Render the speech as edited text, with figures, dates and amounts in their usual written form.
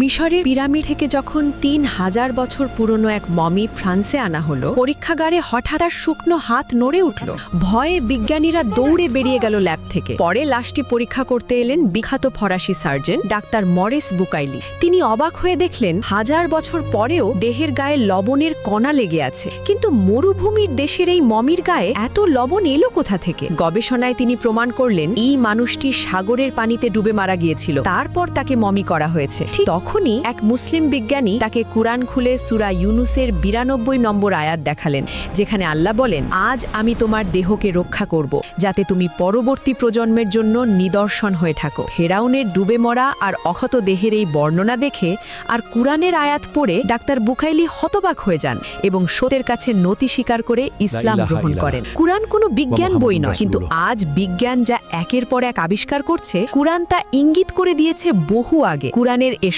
মিশরের পিরামিড থেকে যখন ৩,০০০ বছর পুরনো এক মমি ফ্রান্সে আনা হলো, পরীক্ষাগারে হঠাৎ আর শুকনো হাত নড়ে উঠল। ভয়ে বিজ্ঞানীরা দৌড়ে বেরিয়ে গেল ল্যাব থেকে। পরে লাশটি পরীক্ষা করতে এলেন বিখ্যাত ফরাসি সার্জন ডাক্তার মরিস বুকাইলি। তিনি অবাক হয়ে দেখলেন ১০০০ বছর পরেও দেহের গায়ে লবণের কণা লেগে আছে। কিন্তু মরুভূমির দেশের এই মমির গায়ে এত লবণ এলো কোথা থেকে? গবেষণায় তিনি প্রমাণ করলেন এই মানুষটি সাগরের পানিতে ডুবে মারা গিয়েছিল, তারপর তাকে মমি করা হয়েছে। ঠিক তখনই এক মুসলিম বিজ্ঞানী তাকে কুরআন খুলে সূরা ইউনুসের ৯২ নম্বর আয়াত দেখালেন, যেখানে আল্লাহ বলেন, আজ আমি তোমার দেহকে রক্ষা করব, যাতে তুমি পরবর্তী প্রজন্মের জন্য নিদর্শন হয়ে থাকো। ফেরাউনের ডুবে মরা আর অক্ষত দেহের এই বর্ণনা দেখে আর কুরআনের আয়াত পড়ে ডাক্তার বুকাইলি হতবাক হয়ে যান এবং সত্যের কাছে নতি স্বীকার করে ইসলাম গ্রহণ করেন। কুরআন কোনো বিজ্ঞান বই নয়, কিন্তু আজ বিজ্ঞান যা একের পর এক আবিষ্কার করছে, কুরআন তা ইঙ্গিত করে দিয়েছে বহু আগে। কুরআনের এ